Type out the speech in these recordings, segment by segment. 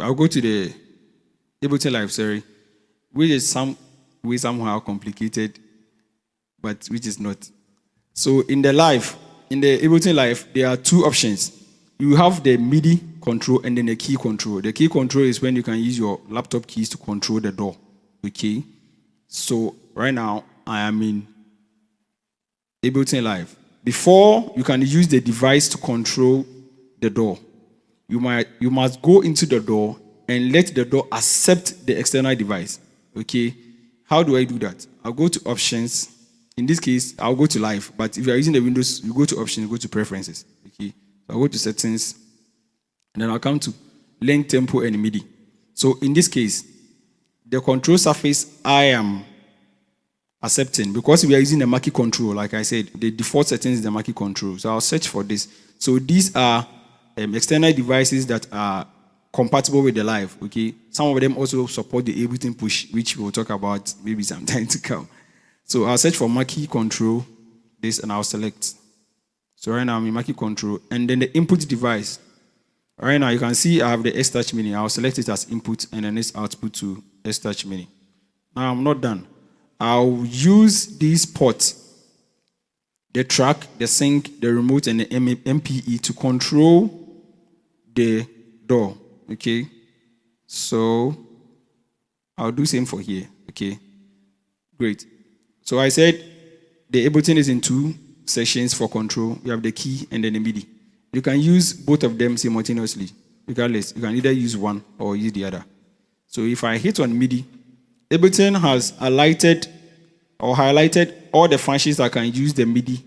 I'll go to the Ableton Live, sorry, which is somehow complicated, but which is not. So in the Ableton Live, there are two options. You have the MIDI control and then the key control. The key control is when you can use your laptop keys to control the DAW. Okay. So right now I am in Ableton Live. Before you can use the device to control the DAW, you must go into the DAW and let the DAW accept the external device. Okay. How do I do that? I'll go to options. In this case, I'll go to live. But if you are using the Windows, you go to options, go to preferences. Okay. So I'll go to settings, and then I'll come to length, tempo, and MIDI. So in this case, the control surface I am accepting, because we are using the Mackie control, like I said, the default settings is the Mackie control. So I'll search for this. So these are external devices that are compatible with the live. Okay. Some of them also support the Ableton push, which we'll talk about maybe sometime to come. So I'll search for Mackie control, this, and I'll select. So right now I'm in Mackie control, and then the input device. Right now you can see I have the X-Touch Mini. I'll select it as input, and then it's output to X-Touch Mini. Now I'm not done. I'll use these ports, the track, the sync, the remote, and the MPE to control the DAW. Okay. So I'll do same for here. Okay. Great. So I said the Ableton is in two sections for control. You have the key and then the MIDI. You can use both of them simultaneously. Regardless, you can either use one or use the other. So if I hit on MIDI, Ableton has highlighted all the functions that can use the MIDI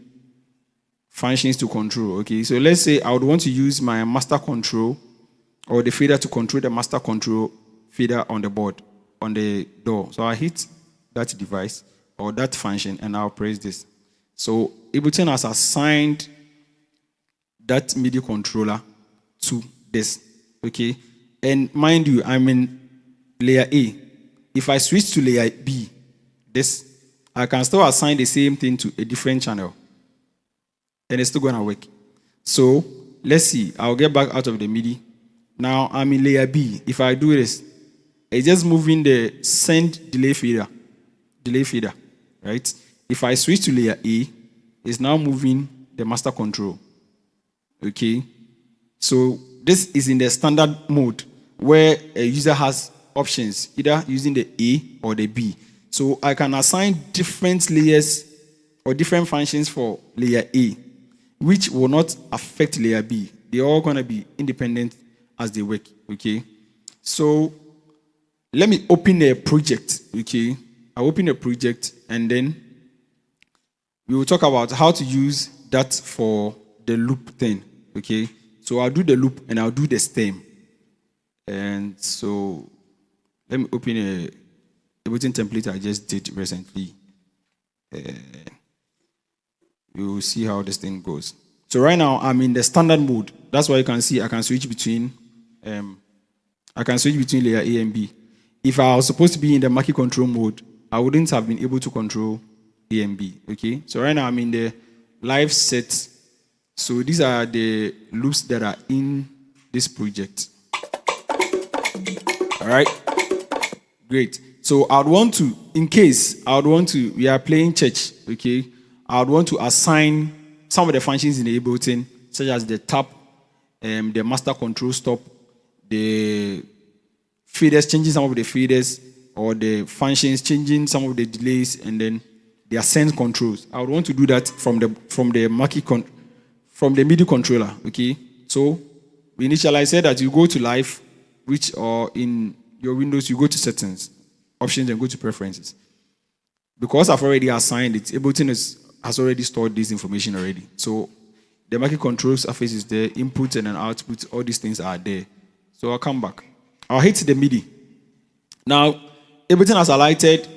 functions to control. Okay, so let's say I would want to use my master control or the fader to control the master control fader on the board, on the DAW. So I hit that device or that function, and I'll press this. So Ableton has assigned that MIDI controller to this. Okay, and mind you, I'm in layer A. If I switch to layer B, this, I can still assign the same thing to a different channel, and it's still gonna work. So let's see. I'll get back out of the MIDI. Now I'm in layer B. If I do this, it's just moving the send delay fader, right? If I switch to layer A, it's now moving the master control. Okay, so this is in the standard mode where a user has options, either using the A or the B. So I can assign different layers or different functions for layer A, which will not affect layer B. They're all going to be independent as they work. Okay, so let me open a project. Okay, I'll open a project, and then we will talk about how to use that for the loop thing. Okay, so I'll do the loop and I'll do the stem. And so let me open a Ableton template I just did recently. You will see how this thing goes. So right now I'm in the standard mode. That's why you can see I can switch between layer A and B. If I was supposed to be in the Mackie control mode, I wouldn't have been able to control A and B. Okay, so right now I'm in the live set. So these are the loops that are in this project. All right, great. So I'd want to, we are playing church, okay? I'd want to assign some of the functions in the Ableton, such as the tap, the master control stop, the faders, changing some of the faders, or the functions, changing some of the delays, and then the ascent controls. I would want to do that from the MIDI controller. Okay, so initially I said that you go to live, or in your Windows you go to settings, options, and go to preferences. Because I've already assigned it, Ableton has already stored this information already. So the Mackie control surface is there, input and an output, all these things are there. So I'll come back. I'll hit the MIDI. Now Ableton has highlighted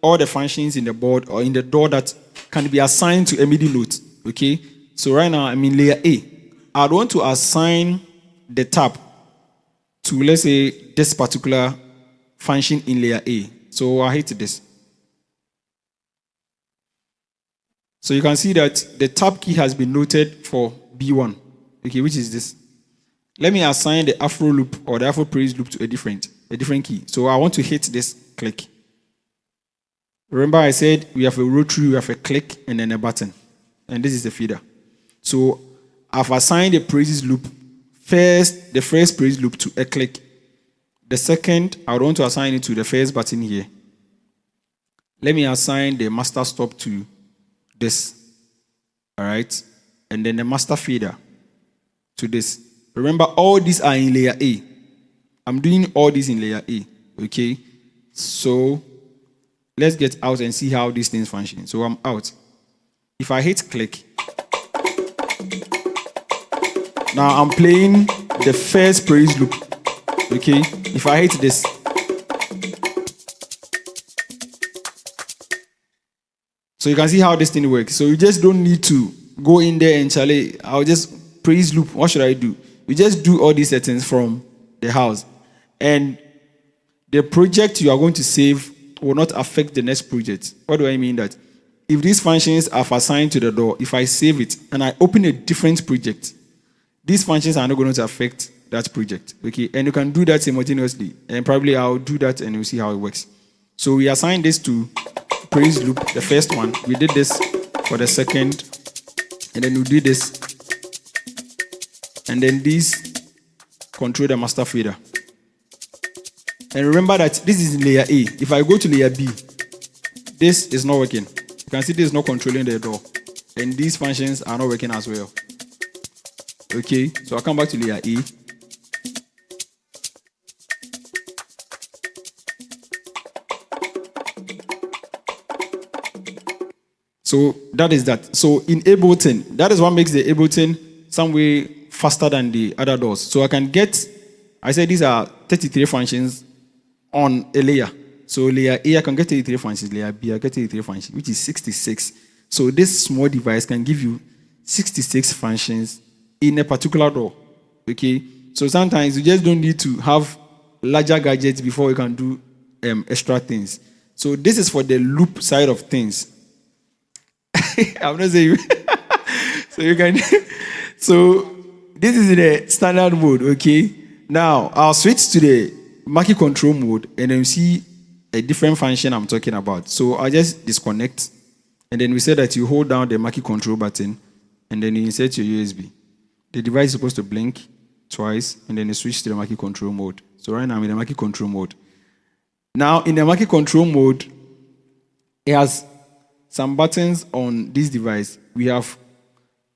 all the functions in the board or in the DAW that can be assigned to a MIDI note. Okay, so right now I'm in layer A. I'd want to assign the tap to, let's say, this particular function in layer A. So I'll hit this. So you can see that the tap key has been noted for B1, okay, which is this. Let me assign the Afro loop or the Afro praise loop to a different key. So I want to hit this click. Remember I said we have a rotary, we have a click, and then a button. And this is the feeder. So I've assigned the praises loop the first praise loop to a click. The second, I would want to assign it to the first button here. Let me assign the master stop to this. All right? And then the master feeder to this. Remember, all these are in layer A. I'm doing all these in layer A. Okay? So let's get out and see how these things function. So I'm out. If I hit click, now I'm playing the first praise loop. Okay? If I hit this, so you can see how this thing works. So you just don't need to go in there and Charlie, I'll just praise loop. What should I do? You just do all these settings from the house. And the project you are going to save will not affect the next project. What do I mean that? If these functions are assigned to the door, if I save it and I open a different project, these functions are not going to affect that project. Okay? And you can do that simultaneously. And probably I'll do that and you'll see how it works. So we assign this to praise loop, the first one. We did this for the second. And then we do this. And then these control the master feeder. And remember that this is in layer A. If I go to layer B, this is not working. You can see this is not controlling the door. And these functions are not working as well. Okay, so I'll come back to layer A. So that is that. So in Ableton, that is what makes the Ableton some way faster than the other doors. So I can get, I said these are 33 functions on a layer. So layer A, I can get 33 functions. Layer B, I get 33 functions, which is 66. So this small device can give you 66 functions in a particular door. Okay? So sometimes you just don't need to have larger gadgets before you can do extra things. So this is for the loop side of things. I'm not saying so you can so this is the standard mode. Okay, now I'll switch to the Mackie control mode and then you see a different function I'm talking about. So I'll just disconnect and then we say that you hold down the Mackie control button and then you insert your USB. The device is supposed to blink twice and then you switch to the Mackie control mode. So right now I'm in the Mackie control mode. Now in the Mackie control mode, it has some buttons on this device. We have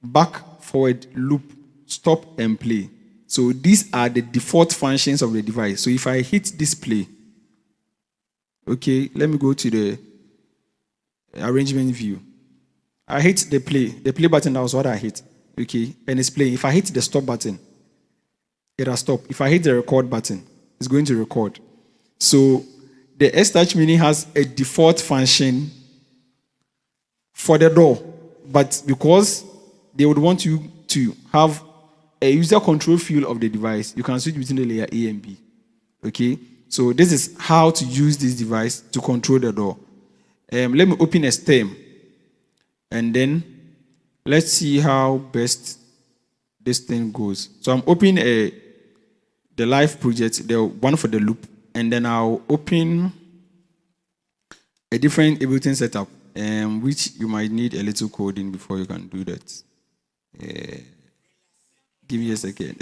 back, forward, loop, stop, and play. So these are the default functions of the device. So if I hit display, okay, let me go to the arrangement view. I hit the play button, that was what I hit, okay, and it's playing. If I hit the stop button, it'll stop. If I hit the record button, it's going to record. So the X-Touch Mini has a default function for the door, but because they would want you to have a user control feel of the device, you can switch between the layer A and B. Okay, so this is how to use this device to control the door. Let me open a stem, and then let's see how best this thing goes. So I'm opening the live project, the one for the loop, and then I'll open a different Ableton setup. Which you might need a little coding before you can do that. Give me a second.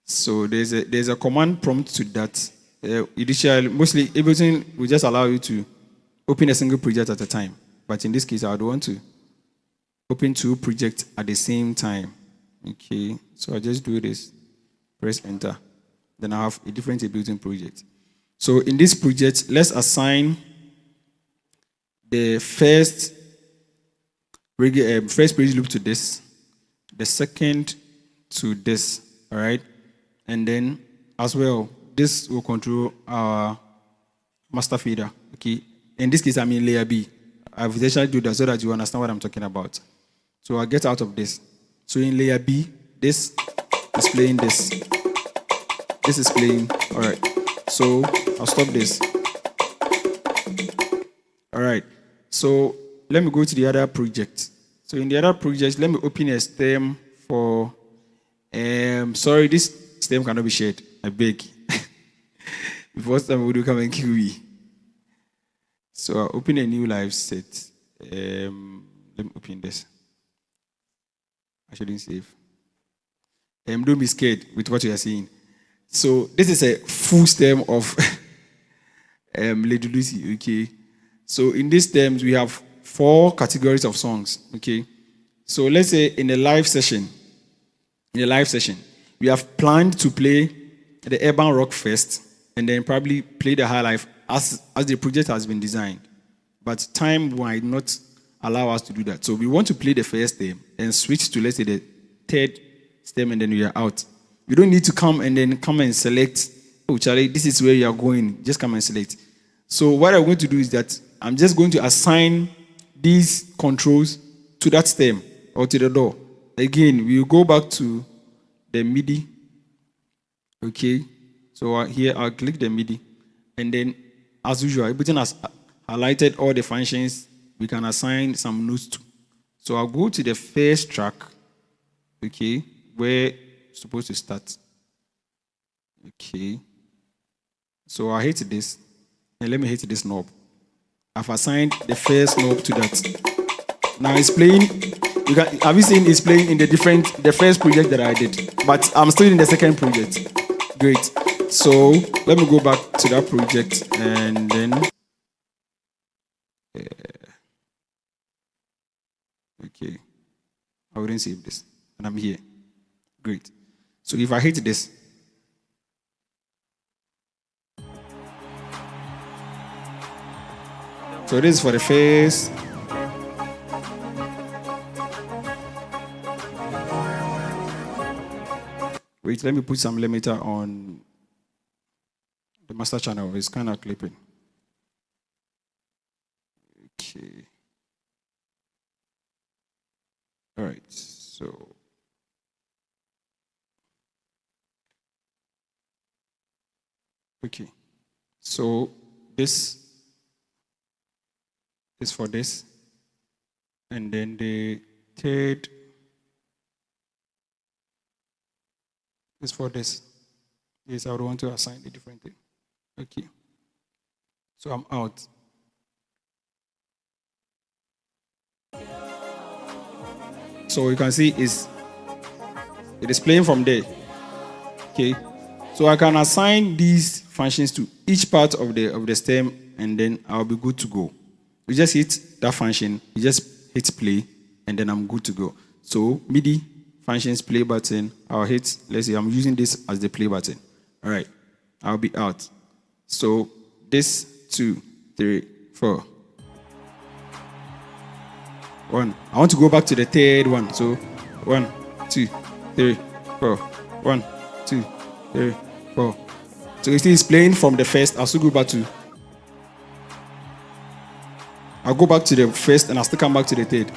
So there's a command prompt to that. Initially, mostly Ableton will just allow you to open a single project at a time. But in this case, I would want to open 2 projects at the same time. Okay, so I just do this, press enter. Then I have a different Ableton project. So in this project, let's assign the first praise loop to this, the second to this, all right? And then as well, this will control our master feeder, okay? In this case, I'm in layer B. I've essentially do that so that you understand what I'm talking about. So I'll get out of this. So in layer B, this is playing this. This is playing, all right. So I'll stop this. All right. So let me go to the other project. So in the other project, let me open a stem for Sorry, this stem cannot be shared. I beg. Before time would come and kill me. So I'll open a new live set. Let me open this. I shouldn't save. Don't be scared with what you are seeing. So this is a full stem of Lady Lucy, okay? So in these stems, we have 4 categories of songs, okay? So let's say in a live session, we have planned to play the urban rock first, and then probably play the high life as the project has been designed. But time might not allow us to do that. So we want to play the first stem and switch to, let's say, the third stem, and then we are out. You don't need to come and select, oh, Charlie, this is where you are going. Just come and select. So what I'm going to do is that I'm just going to assign these controls to that stem or to the door. Again, we'll go back to the MIDI. Okay. So here I'll click the MIDI. And then, as usual, Ableton has highlighted all the functions we can assign some notes to. So I'll go to the first track, okay, where it's supposed to start. Okay. So I hit this, and let me hit this knob. I've assigned the first knob to that. Now it's playing. Have you seen it's playing in the first project that I did? But I'm still in the second project. Great. So let me go back to that project and then. Okay. I wouldn't save this, and I'm here. Great. So if I hit this, so this is for the first. Wait, let me put some limiter on the master channel. It's kind of clipping. Okay. All right. So. Okay. So this is for this. And then the third is for this. Yes, I would want to assign a different thing. Okay. So I'm out. So you can see it is playing from there. Okay. So I can assign these functions to each part of the stem, and then I'll be good to go. You just hit that function, you just hit play, and then I'm good to go. So MIDI functions play button, I'll hit, let's see, I'm using this as the play button. All right, I'll be out. So this, 2, 3, 4. 1. I want to go back to the third one. So 1, 2, 3, 4. 1, 2, 3, 4. So you see it's playing from the first. I'll still go back to. I'll go back to the first and I'll still come back to the third.